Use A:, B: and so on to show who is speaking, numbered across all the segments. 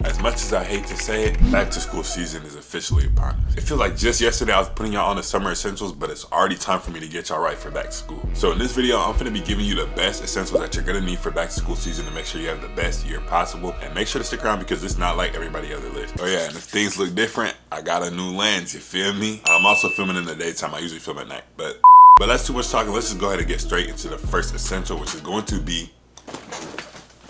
A: As much as I hate to say it, back to school season is officially upon us. It feels like just yesterday I was putting y'all on the summer essentials, but it's already time for me to get y'all right for back to school. So in this video, I'm gonna be giving you the best essentials that you're gonna need for back to school season to make sure you have the best year possible. And make sure to stick around because it's not like everybody other list. Oh yeah, and if things look different, I got a new lens, you feel me? I'm also filming in the daytime. I usually film at night, but that's too much talking. Let's just go ahead and get straight into the first essential, which is going to be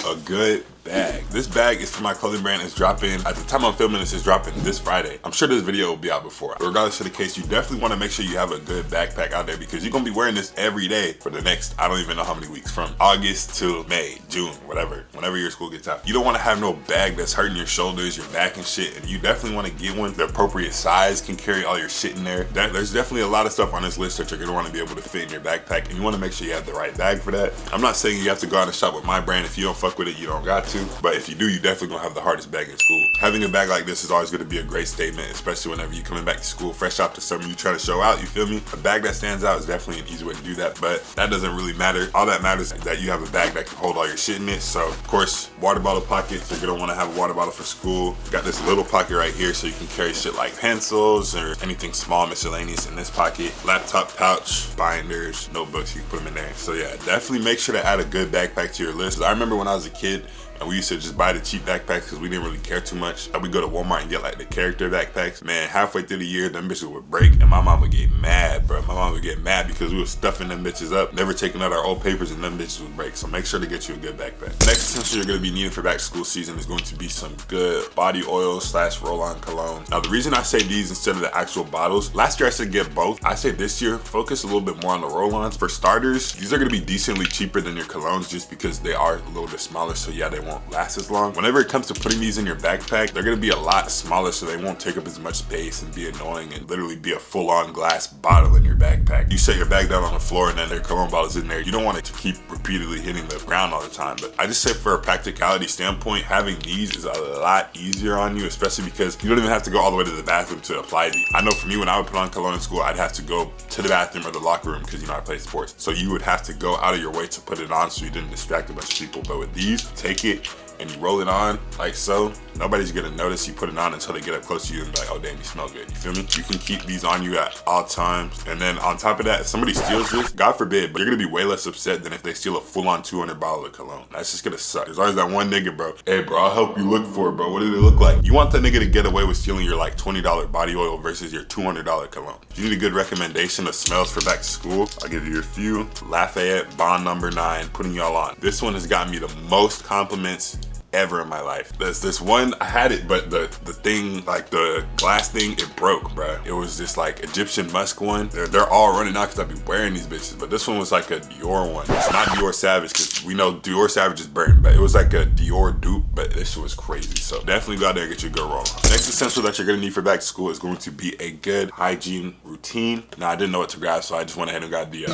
A: a good bag. This bag is from my clothing brand. It's dropping, at the time I'm filming this, it's dropping this Friday. I'm sure this video will be out before. Regardless of the case, you definitely want to make sure you have a good backpack out there because you're gonna be wearing this every day for the next, I don't even know how many weeks, from August to May, June, whenever your school gets out. You don't want to have no bag that's hurting your shoulders, your back and shit, and you definitely want to get one the appropriate size, can carry all your shit in there. There's definitely a lot of stuff on this list that you're gonna want to be able to fit in your backpack, and you want to make sure you have the right bag for that. I'm not saying you have to go out and shop with my brand. If you don't fuck with it, you don't got to, but if you do, you definitely gonna have the hardest bag in school. Having a bag like this is always gonna be a great statement, especially whenever you're coming back to school fresh out to summer, you try to show out, you feel me? A bag that stands out is definitely an easy way to do that, but that doesn't really matter. All that matters is that you have a bag that can hold all your shit in it. So of course, water bottle pockets, you're gonna wanna have a water bottle for school. You got this little pocket right here so you can carry shit like pencils or anything small miscellaneous in this pocket. Laptop pouch, binders, notebooks, you can put them in there. So yeah, definitely make sure to add a good backpack to your list. I remember when I was a kid, and we used to just buy the cheap backpacks because we didn't really care too much. We'd go to Walmart and get like the character backpacks. Man, halfway through the year, them bitches would break and my mom would get mad, bro. My mom would get mad because we were stuffing them bitches up, never taking out our old papers, and them bitches would break. So make sure to get you a good backpack. Next essential you're gonna be needing for back to school season is going to be some good body oil / roll-on cologne. Now the reason I say these instead of the actual bottles, last year I said get both. I say this year, focus a little bit more on the roll-ons. For starters, these are gonna be decently cheaper than your colognes just because they are a little bit smaller, so yeah, they won't last as long. Whenever it comes to putting these in your backpack, they're gonna be a lot smaller so they won't take up as much space and be annoying and literally be a full-on glass bottle in your backpack. You set your bag down on the floor and then their cologne bottle's in there. You don't want it to keep repeatedly hitting the ground all the time, but I just say for a practicality standpoint, having these is a lot easier on you, especially because you don't even have to go all the way to the bathroom to apply these. I know for me, when I would put on cologne in school, I'd have to go to the bathroom or the locker room because, you know, I play sports. So you would have to go out of your way to put it on so you didn't distract a bunch of people. But with these, take it and you roll it on like so. Nobody's gonna notice you put it on until they get up close to you and be like, oh damn, you smell good, you feel me? You can keep these on you at all times. And then on top of that, if somebody steals this, God forbid, but you're gonna be way less upset than if they steal a full-on 200 bottle of cologne. That's just gonna suck. There's always that one nigga, bro. Hey bro, I'll help you look for it, bro. What did it look like? You want that nigga to get away with stealing your like $20 body oil versus your $200 cologne. If you need a good recommendation of smells for back to school, I'll give you a few. Lafayette Bond No. 9, putting y'all on. This one has gotten me the most compliments ever in my life. There's this one, I had it, but the thing, like the glass thing, it broke, bro. It was this like Egyptian musk one. They're all running out because I be wearing these bitches, but this one was like a Dior one. It's not Dior Savage because we know Dior Savage is burnt, but it was like a Dior dupe, but this shit was crazy. So definitely go out there and get your good roll on. Next essential that you're gonna need for back to school is going to be a good hygiene routine. Now I didn't know what to grab, so I just went ahead and got the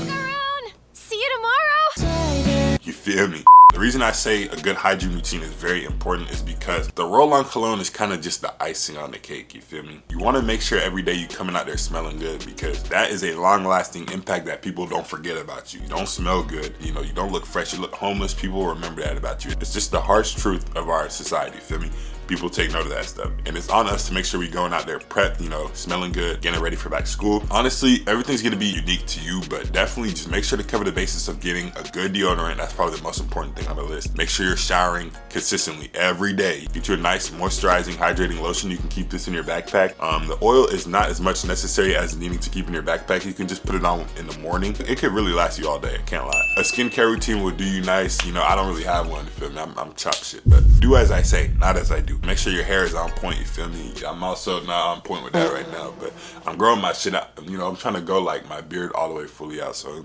B: see you tomorrow.
A: You feel me? The reason I say a good hygiene routine is very important is because the roll-on cologne is kind of just the icing on the cake, you feel me? You want to make sure every day you coming out there smelling good because that is a long-lasting impact that people don't forget about you. You don't smell good, you know, you don't look fresh, you look homeless, people will remember that about you. It's just the harsh truth of our society, you feel me? People take note of that stuff. And it's on us to make sure we going out there prepped, you know, smelling good, getting ready for back to school. Honestly, everything's gonna be unique to you, but definitely just make sure to cover the basis of getting a good deodorant. That's probably the most important thing on the list. Make sure you're showering consistently every day. Get you a nice moisturizing, hydrating lotion. You can keep this in your backpack. The oil is not as much necessary as needing to keep in your backpack. You can just put it on in the morning. It could really last you all day, I can't lie. A skincare routine will do you nice. You know, I don't really have one, you feel me? I'm chop shit, but do as I say, not as I do. Make sure your hair is on point, you feel me? I'm also not on point with that right now, but I'm growing my shit out. You know, I'm trying to go like my beard all the way fully out, so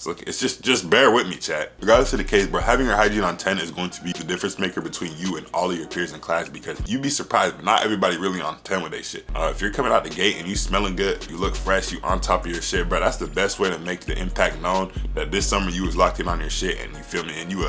A: it's just bear with me, chat. Regardless of the case, bro, having your hygiene on 10 is going to be the difference maker between you and all of your peers in class because you'd be surprised, but not everybody really on 10 with their shit. If you're coming out the gate and you smelling good, you look fresh, you on top of your shit, bro, that's the best way to make the impact known that this summer you was locked in on your shit and you feel me, and you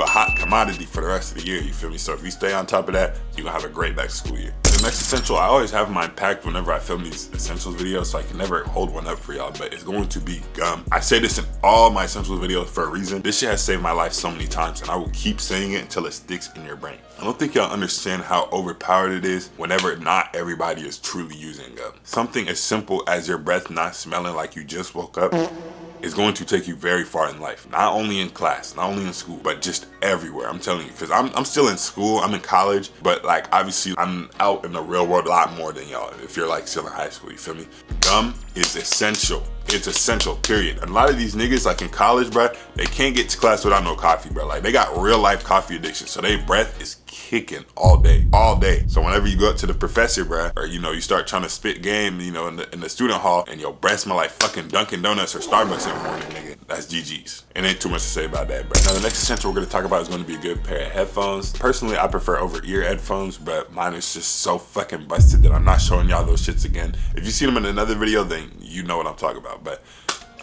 A: a hot commodity for the rest of the year, you feel me? So if you stay on top of that, you're gonna have a great back to school year. The next essential, I always have mine packed whenever I film these essentials videos, so I can never hold one up for y'all, but it's going to be gum. I say this in all my essentials videos for a reason. This shit has saved my life so many times, and I will keep saying it until it sticks in your brain. I don't think y'all understand how overpowered it is whenever not everybody is truly using gum. Something as simple as your breath not smelling like you just woke up is going to take you very far in life. Not only in class, not only in school, but just everywhere. I'm telling you, because I'm still in school, I'm in college, but like obviously I'm out in the real world a lot more than y'all if you're like still in high school, you feel me? Gum is essential. It's essential, period. And a lot of these niggas like in college, bro, they can't get to class without no coffee, bro. Like they got real life coffee addiction, so their breath is kicking all day. So whenever you go up to the professor, bruh, or you know, you start trying to spit game, you know, in the student hall, and your breath smell like fucking Dunkin' Donuts or Starbucks every morning, nigga, that's GG's. And ain't too much to say about that, bruh. Now the next essential we're gonna talk about is gonna be a good pair of headphones. Personally, I prefer over-ear headphones, but mine is just so fucking busted that I'm not showing y'all those shits again. If you see them in another video, then you know what I'm talking about, but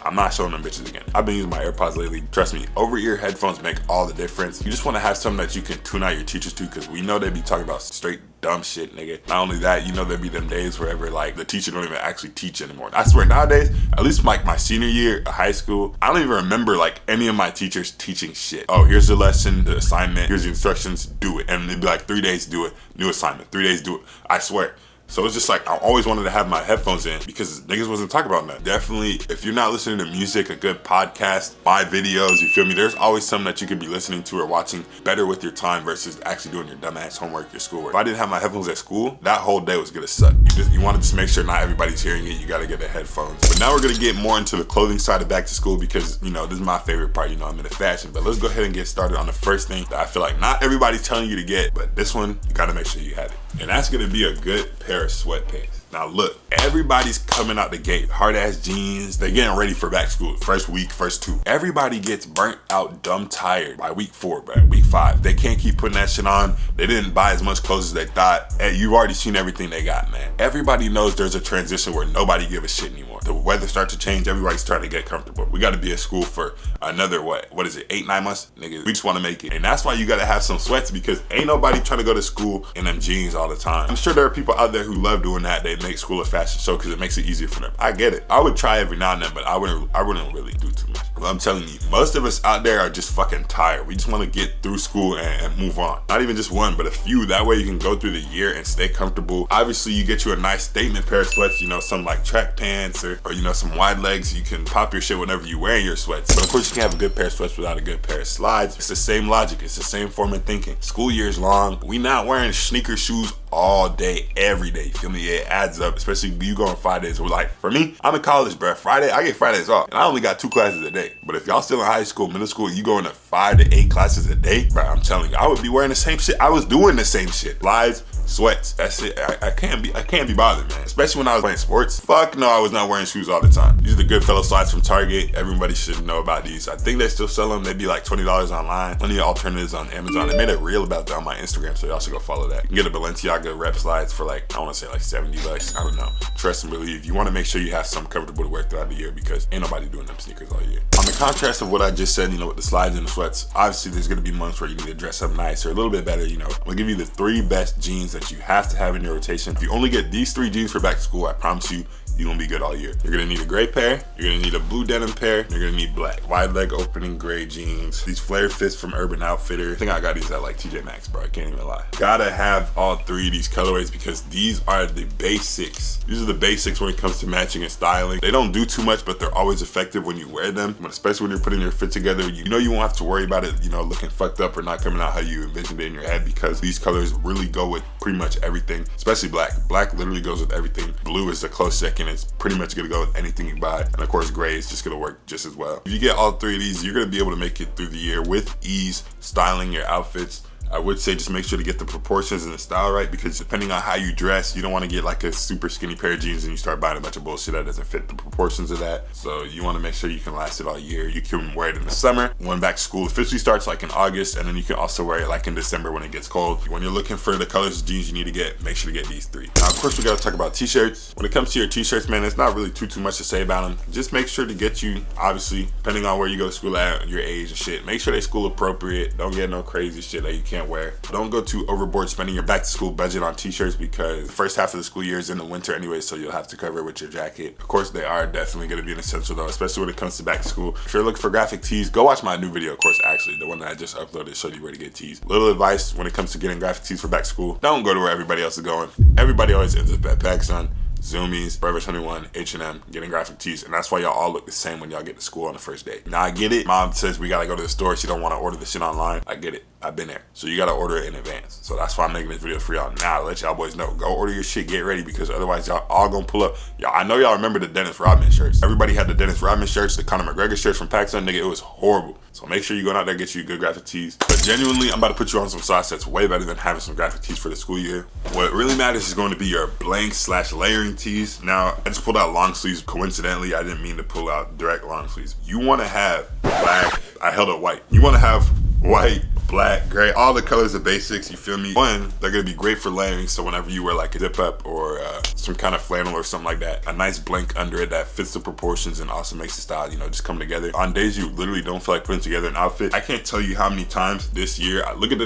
A: I'm not showing them bitches again. I've been using my AirPods lately. Trust me, over-ear headphones make all the difference. You just want to have something that you can tune out your teachers to, because we know they be talking about straight dumb shit, nigga. Not only that, you know there be them days wherever like the teacher don't even actually teach anymore. I swear nowadays, at least like my senior year of high school, I don't even remember like any of my teachers teaching shit. Oh, here's the lesson, the assignment, here's the instructions, do it. And it'd be like 3 days, do it. New assignment, 3 days, do it. I swear. So it's just like, I always wanted to have my headphones in because niggas wasn't talking about that. Definitely, if you're not listening to music, a good podcast, my videos, you feel me? There's always something that you could be listening to or watching better with your time versus actually doing your dumbass homework, your schoolwork. If I didn't have my headphones at school, that whole day was gonna suck. You want to just make sure not everybody's hearing it. You gotta get the headphones. But now we're gonna get more into the clothing side of back to school because, you know, this is my favorite part. You know, I'm into fashion. But let's go ahead and get started on the first thing that I feel like not everybody's telling you to get, but this one, you gotta make sure you have it. And that's gonna be a good pair of sweatpants. Now look, everybody's coming out the gate, hard ass jeans, they're getting ready for back to school. First week, first two. Everybody gets burnt out, dumb tired by week 4, bro, week 5. They can't keep putting that shit on. They didn't buy as much clothes as they thought. And you've already seen everything they got, man. Everybody knows there's a transition where nobody give a shit anymore. The weather starts to change, everybody's starting to get comfortable. We gotta be at school for another, what is it, 8-9 months? Nigga, we just wanna make it. And that's why you gotta have some sweats, because ain't nobody trying to go to school in them jeans all the time. I'm sure there are people out there who love doing that. They make school a fashion show because it makes it easier for them. I get it. I would try every now and then, but I wouldn't really do too much. But I'm telling you, most of us out there are just fucking tired. We just want to get through school and move on. Not even just one, but a few. That way you can go through the year and stay comfortable. Obviously, you get you a nice statement pair of sweats, you know, some like track pants or you know, some wide legs. You can pop your shit whenever you're wearing your sweats. But of course, you can have a good pair of sweats without a good pair of slides. It's the same logic. It's the same form of thinking. School year's long. We not wearing sneaker shoes all day, every day. You feel me? It adds up, especially you go on Fridays. We're like, for me, I'm in college, bro. Friday, I get Fridays off. And I only got 2 classes a day. But if y'all still in high school, middle school, you going to 5 to 8 classes a day, bro, I'm telling you, I would be wearing the same shit. I was doing the same shit. Slides, sweats. That's it. I can't be bothered, man. Especially when I was playing sports. Fuck no, I was not wearing shoes all the time. These are the Goodfellow slides from Target. Everybody should know about these. I think they still sell them. They be like $20 online. Plenty of alternatives on Amazon. I made a reel about that on my Instagram, so y'all should go follow that. You can get a Balenciaga rep slides for like, I want to say like $70. I don't know. Trust and believe. You want to make sure you have something comfortable to wear throughout the year because ain't nobody doing them sneakers all year. On the contrast of what I just said, you know, with the slides and the sweats, obviously there's going to be months where you need to dress up nice or a little bit better, you know. I'm going to give you the 3 best jeans that you have to have in your rotation. If you only get these 3 jeans for back to school, I promise you, you're gonna be good all year. You're gonna need a gray pair, you're gonna need a blue denim pair, you're gonna need black. Wide leg opening gray jeans. These flare fits from Urban Outfitter. I think I got these at like TJ Maxx, bro, I can't even lie. Gotta have all 3 of these colorways because these are the basics. These are the basics when it comes to matching and styling. They don't do too much, but they're always effective when you wear them. But especially when you're putting your fit together, you know you won't have to worry about it, you know, looking fucked up or not coming out how you envisioned it in your head because these colors really go with pretty much everything, especially black. Black literally goes with everything. Blue is a close second. It's pretty much gonna go with anything you buy. And of course, gray is just gonna work just as well. If you get all 3 of these, you're gonna be able to make it through the year with ease, styling your outfits. I would say just make sure to get the proportions and the style right because depending on how you dress, you don't want to get like a super skinny pair of jeans and you start buying a bunch of bullshit that doesn't fit the proportions of that. So you want to make sure you can last it all year. You can wear it in the summer when back to school officially starts like in August, and then you can also wear it like in December when it gets cold. When you're looking for the colors of jeans you need to get, make sure to get these 3. Now, of course, we got to talk about t-shirts. When it comes to your t-shirts, man, it's not really too much to say about them. Just make sure to get you, obviously, depending on where you go to school at, your age and shit, make sure they school appropriate. Don't get no crazy shit that you can't can't wear. Don't go too overboard spending your back to school budget on t-shirts, because the first half of the school year is in the winter anyway, so you'll have to cover it with your jacket. Of course, they are definitely going to be an essential though, especially when it comes to back to school. If you're looking for graphic tees, go watch my new video, of course, actually, the one that I just uploaded showed you where to get tees. Little advice when it comes to getting graphic tees for back to school: don't go to where everybody else is going. Everybody always ends up at PacSun, Zoomies, Forever 21, H&M, getting graphic tees, and that's why y'all all look the same when y'all get to school on the first day. Now I get it, mom says we gotta go to the store, she don't want to order the shit online. I get it, I've been there. So you gotta order it in advance. So that's why I'm making this video for y'all now, to let y'all boys know. Go order your shit, get ready, because otherwise y'all all gonna pull up. Y'all, I know y'all remember the Dennis Rodman shirts. Everybody had the Dennis Rodman shirts, the Conor McGregor shirts from PacSun, nigga, it was horrible. So make sure you go out there and get you good graphic tees. But genuinely, I'm about to put you on some sauce that's way better than having some graphic tees for the school year. What really matters is going to be your blank/layering tees. Now, I just pulled out long sleeves. Coincidentally, I didn't mean to pull out direct long sleeves. You want to have black, I held up white. You want to have white, black, gray, all the colors of basics, you feel me? One, they're gonna be great for layering, so whenever you wear like a zip up or some kind of flannel or something like that, a nice blank under it that fits the proportions and also makes the style, you know, just come together. On days you literally don't feel like putting together an outfit, I can't tell you how many times this year, look at the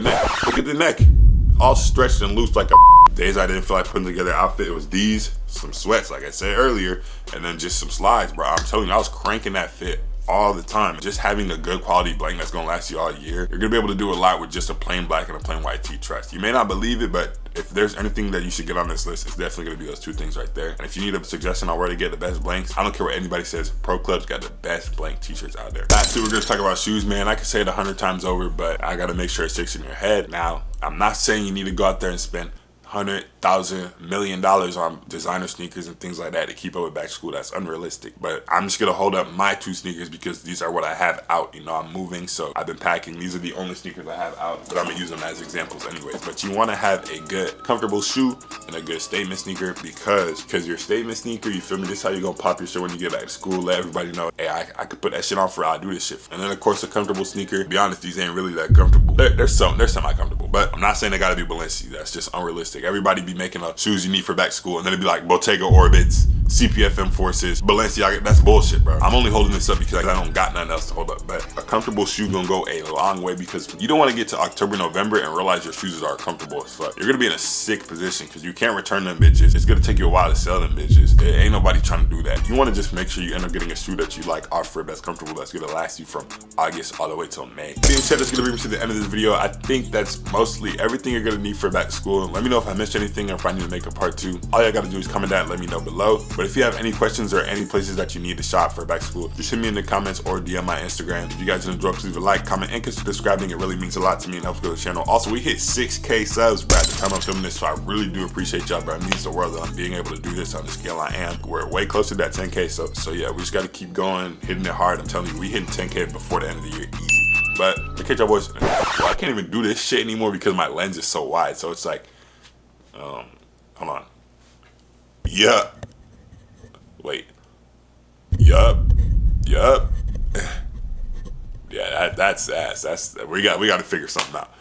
A: neck, all stretched and loose like a days I didn't feel like putting together an outfit, it was these, some sweats like I said earlier, and then just some slides, bro. I'm telling you, I was cranking that fit all the time. Just having a good quality blank that's gonna last you all year, you're gonna be able to do a lot with just a plain black and a plain white tee. Trust. You may not believe it, but if there's anything that you should get on this list, it's definitely gonna be those two things right there. And if you need a suggestion on where to get the best blanks, I don't care what anybody says, Pro Club's got the best blank t-shirts out there. Lastly, we're gonna talk about shoes, man. I can say it 100 times over, but I gotta make sure it sticks in your head. Now, I'm not saying you need to go out there and spend $100,000, $1 million on designer sneakers and things like that to keep up with back to school. That's unrealistic. But I'm just gonna hold up my two sneakers because these are what I have out. You know, I'm moving, so I've been packing. These are the only sneakers I have out, but I'm gonna use them as examples anyways. But you wanna have a good, comfortable shoe and a good statement sneaker, because your statement sneaker, you feel me, this is how you're gonna pop your shit when you get back to school. Let everybody know, hey, I could put that shit on for I do this shit. And then of course a comfortable sneaker, to be honest, these ain't really that comfortable. They're semi-comfortable, but I'm not saying they gotta be Balenci. That's just unrealistic. Everybody be making up shoes you need for back to school, and then it'd be like Bottega Orbits, CPFM Forces, Balenciaga. That's bullshit, bro. I'm only holding this up because I don't got nothing else to hold up. But a comfortable shoe gonna go a long way, because you don't want to get to October, November and realize your shoes are comfortable as fuck. You're gonna be in a sick position because you can't return them bitches. It's gonna take you a while to sell them bitches. Ain't nobody trying to do that. You want to just make sure you end up getting a shoe that you like, offer, that's comfortable, that's gonna last you from August all the way till May. Being said, that's gonna bring me to the end of this video. I think that's mostly everything you're gonna need for back to school. Let me know if I missed anything or if I need to make a part 2. All you gotta do is comment down and let me know below. But if you have any questions or any places that you need to shop for back to school, just hit me in the comments or DM my Instagram. If you guys enjoyed, please leave a like, comment, and consider subscribing. It really means a lot to me and helps grow the channel. Also, we hit 6K subs, bro, at the time I'm filming this, so I really do appreciate y'all, bro. It means the world that I'm being able to do this on the scale I am. We're way closer to that 10K, so yeah, we just gotta keep going, hitting it hard. I'm telling you, we hitting 10K before the end of the year, easy. But to catch y'all boys, well, I can't even do this shit anymore because my lens is so wide, so it's like, hold on. Yup. Wait. Yup. Yeah, that's ass. We got to figure something out.